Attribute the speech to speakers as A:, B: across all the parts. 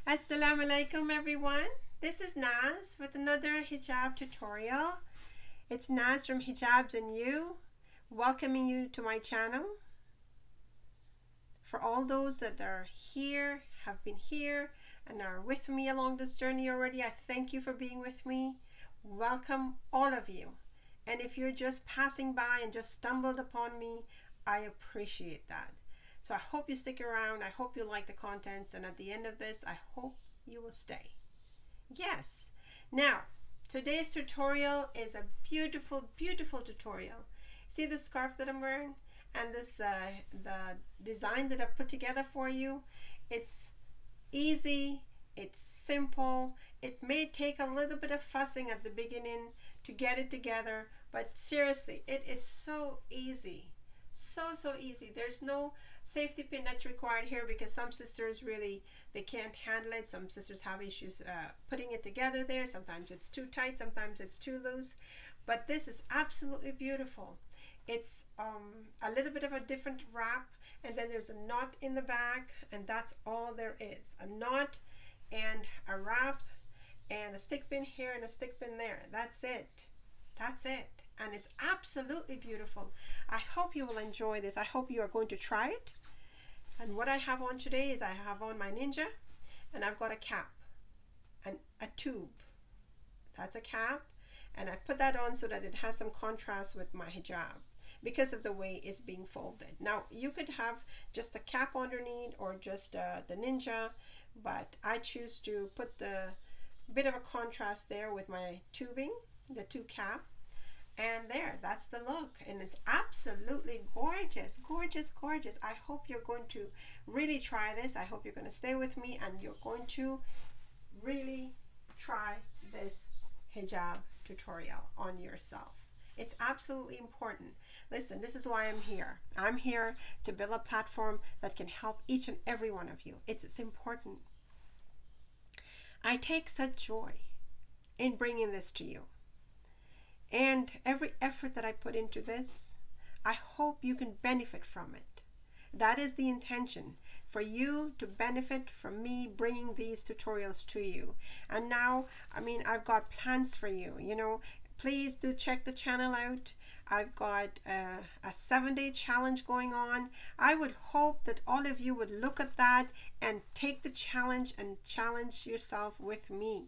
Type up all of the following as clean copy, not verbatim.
A: Assalamu-Alaikum everyone. This is Naz with another hijab tutorial. It's Naz from Hijabz&You, welcoming you to my channel. For all those that are here, have been here, and are with me along this journey already, I thank you for being with me. Welcome all of you. And if you're just passing by and just stumbled upon me, I appreciate that. So I hope you stick around. I hope you like the contents. And at the end of this, I hope you will stay. Yes. Now, today's tutorial is a beautiful, beautiful tutorial. See the scarf that I'm wearing? And this, the design that I've put together for you. It's easy. It's simple. It may take a little bit of fussing at the beginning to get it together. But seriously, it is so easy. So easy. There's no safety pin that's required here because some sisters really, they can't handle it. Some sisters have issues putting it together there. Sometimes it's too tight, sometimes it's too loose, but this is absolutely beautiful. It's a little bit of a different wrap, and then there's a knot in the back, and that's all there is. A knot and a wrap and a stick pin here and a stick pin there. That's it. That's it. And it's absolutely beautiful. I hope you will enjoy this. I hope you are going to try it. And what I have on today is I have on my ninja, and I've got a cap and a tube. That's a cap, and I put that on so that it has some contrast with my hijab because of the way it's being folded. Now you could have just a cap underneath or just the ninja, but I choose to put the bit of a contrast there with my tubing, the tube cap. And there, that's the look, and it's absolutely gorgeous, gorgeous, gorgeous. I hope you're going to really try this. I hope you're going to stay with me and you're going to really try this hijab tutorial on yourself. It's absolutely important. Listen, this is why I'm here. I'm here to build a platform that can help each and every one of you. It's important. I take such joy in bringing this to you. And every effort that I put into this, I hope you can benefit from it. That is the intention, for you to benefit from me bringing these tutorials to you. And now, I mean, I've got plans for you. You know, please do check the channel out. I've got a 7-day challenge going on. I would hope that all of you would look at that and take the challenge and challenge yourself with me.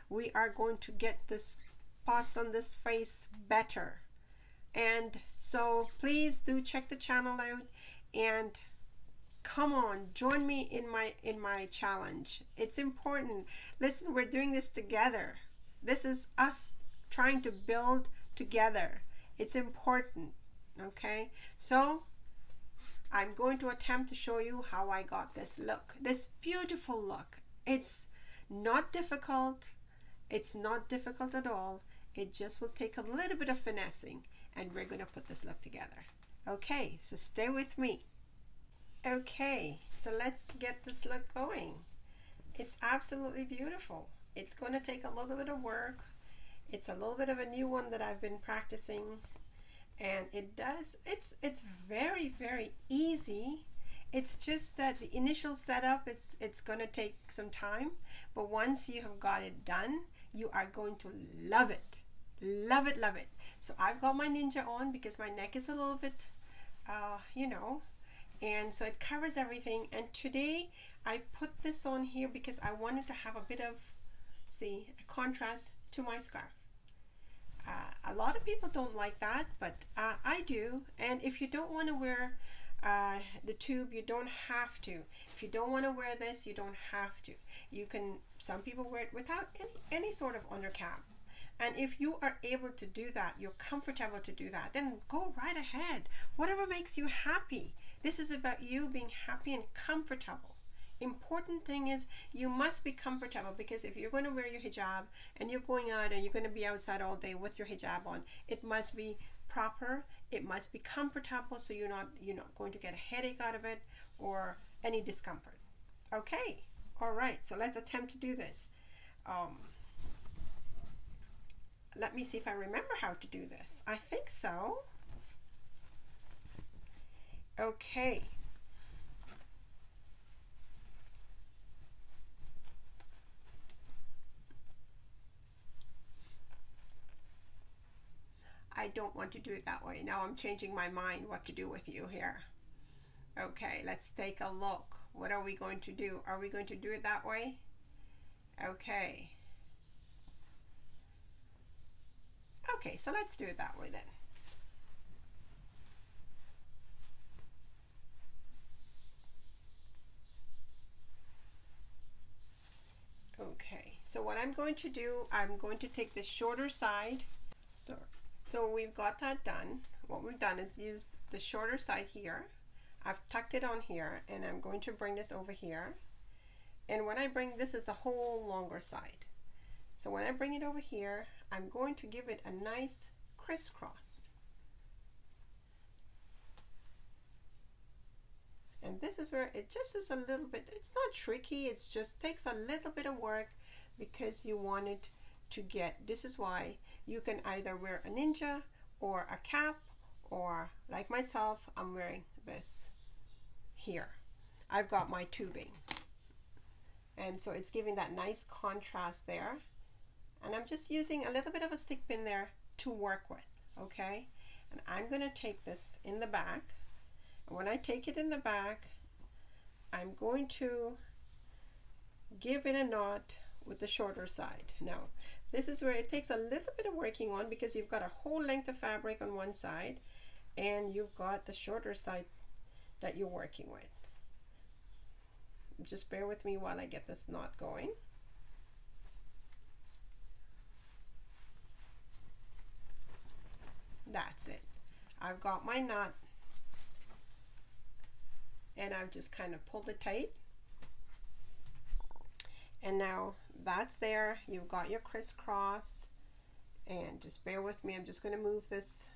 A: We are going to get this spots on this face better, and so please do check the channel out and come on, join me in my challenge. It's important. Listen, we're doing this together. This is us trying to build together. It's important. Okay, so I'm going to attempt to show you how I got this look, this beautiful look. It's not difficult. It's not difficult at all. It just will take a little bit of finessing, and we're going to put this look together. Okay, so stay with me. Okay, so let's get this look going. It's absolutely beautiful. It's going to take a little bit of work. It's a little bit of a new one that I've been practicing, and it's very, very easy. It's just that the initial setup, it's going to take some time, but once you have got it done, you are going to love it. Love it, love it. So I've got my ninja on because my neck is a little bit, you know, and so it covers everything. And today I put this on here because I wanted to have a bit of, see, a contrast to my scarf. A lot of people don't like that, but I do. And if you don't want to wear the tube, you don't have to. If you don't want to wear this, you don't have to. You can, some people wear it without any sort of undercap. And if you are able to do that, you're comfortable to do that, then go right ahead. Whatever makes you happy. This is about you being happy and comfortable. Important thing is you must be comfortable, because if you're going to wear your hijab and you're going out and you're going to be outside all day with your hijab on, it must be proper. It must be comfortable, so you're not going to get a headache out of it or any discomfort. Okay, all right, so let's attempt to do this. Let me see if I remember how to do this. I think so. Okay. I don't want to do it that way. Now I'm changing my mind what to do with you here. Okay, let's take a look. What are we going to do? Are we going to do it that way? Okay. Okay, so let's do it that way then. Okay, so what I'm going to do, I'm going to take the shorter side. So we've got that done. What we've done is use the shorter side here. I've tucked it on here, and I'm going to bring this over here. And when I bring, this is the whole longer side. So when I bring it over here, I'm going to give it a nice crisscross. And this is where it just is a little bit, it's not tricky, it's just takes a little bit of work because you want it to get, this is why you can either wear a ninja or a cap, or like myself, I'm wearing this here. I've got my tubing. And so it's giving that nice contrast there. And I'm just using a little bit of a stick pin there to work with, okay? And I'm gonna take this in the back. And when I take it in the back, I'm going to give it a knot with the shorter side. Now, this is where it takes a little bit of working on because you've got a whole length of fabric on one side and you've got the shorter side that you're working with. Just bear with me while I get this knot going. That's it. I've got my knot and I've just kind of pulled it tight. And now that's there. You've got your crisscross, and just bear with me. I'm just going to move this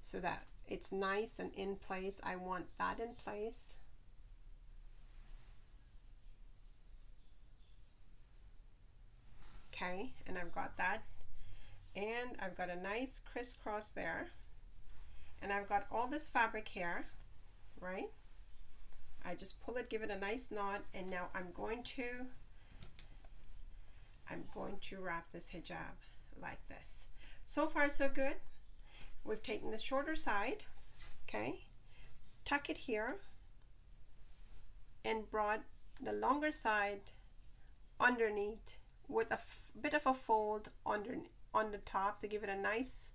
A: so that it's nice and in place. I want that in place. Okay, and I've got that, and I've got a nice crisscross there, and I've got all this fabric here, right? I just pull it, give it a nice knot, and now I'm going to wrap this hijab like this. So far so good. We've taken the shorter side, okay, tuck it here, and brought the longer side underneath with a bit of a fold on the top to give it a nice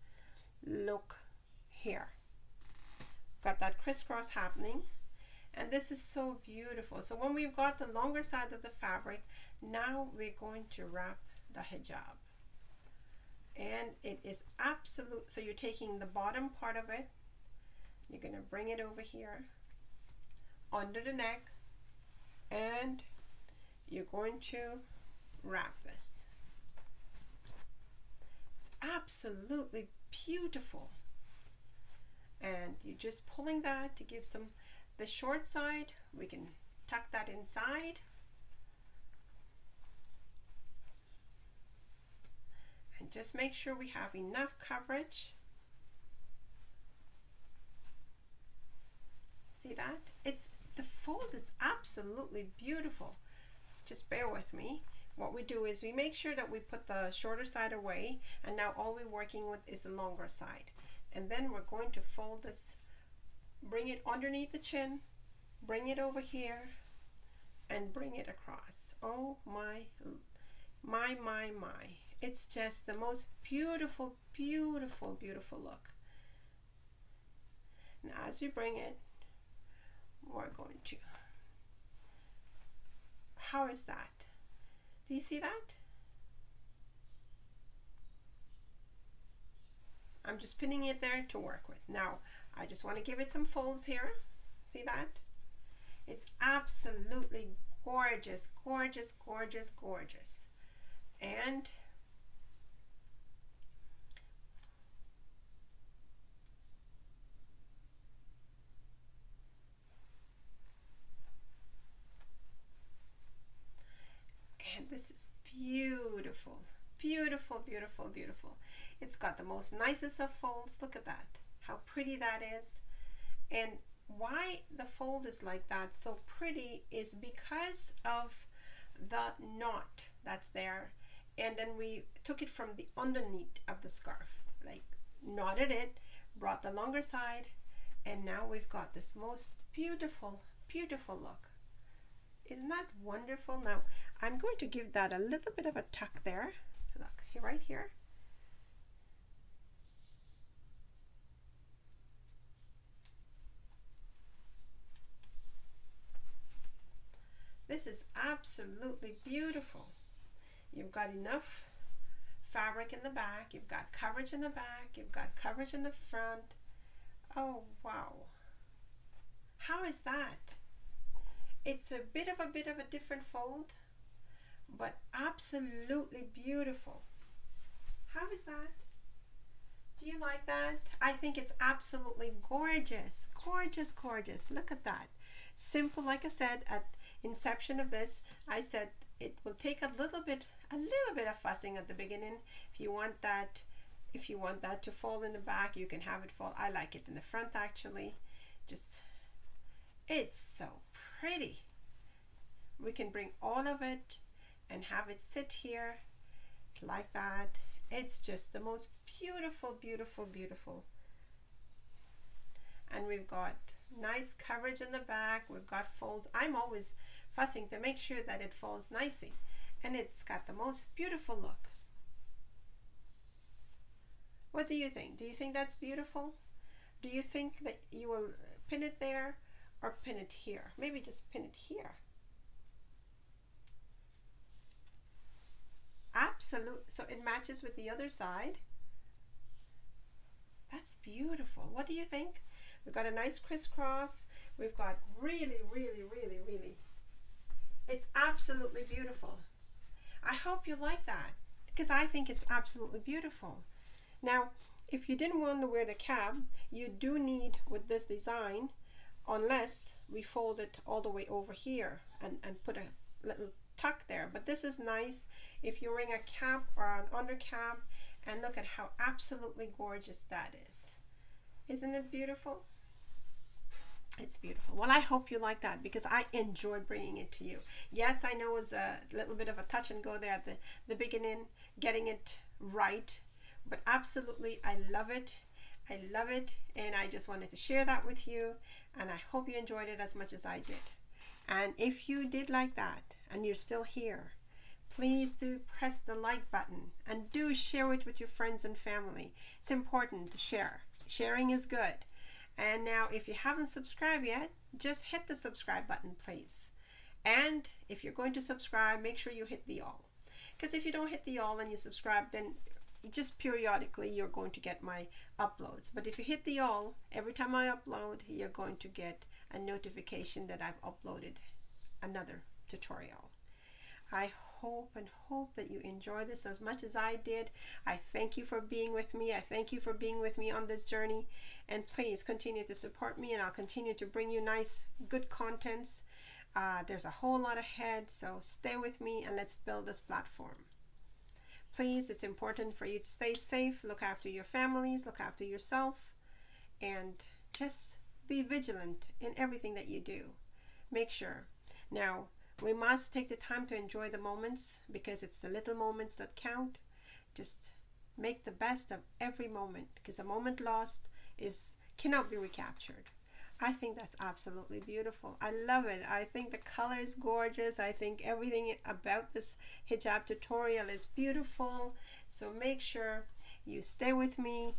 A: look here. Got that crisscross happening, and this is so beautiful. So when we've got the longer side of the fabric, now we're going to wrap the hijab, and it is absolute. So you're taking the bottom part of it, you're going to bring it over here under the neck, and you're going to wrap this. It's absolutely beautiful, and you're just pulling that to give some, the short side, we can tuck that inside, and just make sure we have enough coverage. See that? It's, the fold is absolutely beautiful. Just bear with me. What we do is we make sure that we put the shorter side away, and now all we're working with is the longer side. And then we're going to fold this, bring it underneath the chin, bring it over here, and bring it across. Oh my. It's just the most beautiful, beautiful, beautiful look. And as we bring it, we're going to, how is that? Do you see that? I'm just pinning it there to work with. Now, I just want to give it some folds here. See that? It's absolutely gorgeous, gorgeous, gorgeous, gorgeous. And this is beautiful, beautiful, beautiful, beautiful. It's got the most nicest of folds. Look at that, how pretty that is. And why the fold is like that, so pretty, is because of the knot that's there. And then we took it from the underneath of the scarf, like knotted it, brought the longer side, and now we've got this most beautiful, beautiful look. Isn't that wonderful? Now I'm going to give that a little bit of a tuck there. Look, right here. This is absolutely beautiful. You've got enough fabric in the back, you've got coverage in the back, you've got coverage in the front. Oh wow. How is that? It's a bit of a different fold, but absolutely beautiful. How is that? Do you like that? I think it's absolutely gorgeous. Gorgeous, gorgeous. Look at that. Simple, like I said at inception of this, I said it will take a little bit of fussing at the beginning. If you want that to fall in the back, you can have it fall. I like it in the front actually. Just, it's so pretty. We can bring all of it and have it sit here like that. It's just the most beautiful, beautiful, beautiful. And we've got nice coverage in the back. We've got folds. I'm always fussing to make sure that it falls nicely, and it's got the most beautiful look. What do you think? Do you think that's beautiful? Do you think that you will pin it there or pin it here? Maybe just pin it here. Absolutely. So it matches with the other side. That's beautiful. What do you think? We've got a nice crisscross. We've got really, really, really, really. It's absolutely beautiful. I hope you like that, because I think it's absolutely beautiful. Now, if you didn't want to wear the cab, you do need, with this design, unless we fold it all the way over here and put a little tuck there. But this is nice if you're wearing a cap or an under cap, and look at how absolutely gorgeous that is. Isn't it beautiful? It's beautiful. Well, I hope you like that, because I enjoyed bringing it to you. Yes, I know it was a little bit of a touch and go there at the beginning, getting it right, but absolutely I love it. I love it, and I just wanted to share that with you, and I hope you enjoyed it as much as I did. And if you did like that and you're still here, please do press the like button and do share it with your friends and family. It's important to share. Sharing is good. And now, if you haven't subscribed yet, just hit the subscribe button, please. And if you're going to subscribe, make sure you hit the all. Because if you don't hit the all and you subscribe, then just periodically you're going to get my uploads. But if you hit the all, every time I upload, you're going to get a notification that I've uploaded another tutorial. I hope that you enjoy this as much as I did. I thank you for being with me. I thank you for being with me on this journey, and please continue to support me, and I'll continue to bring you nice, good contents. There's a whole lot ahead, so stay with me and let's build this platform. Please, it's important for you to stay safe, look after your families, look after yourself, and just be vigilant in everything that you do. Make sure. Now, we must take the time to enjoy the moments, because it's the little moments that count. Just make the best of every moment, because a moment lost cannot be recaptured. I think that's absolutely beautiful. I love it. I think the color is gorgeous. I think everything about this hijab tutorial is beautiful. So make sure you stay with me,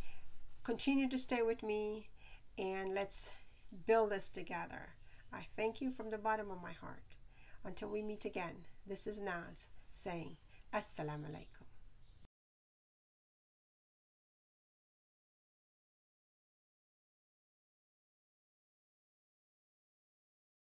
A: continue to stay with me, and let's build this together. I thank you from the bottom of my heart. Until we meet again, this is Naz saying Assalamu Alaikum.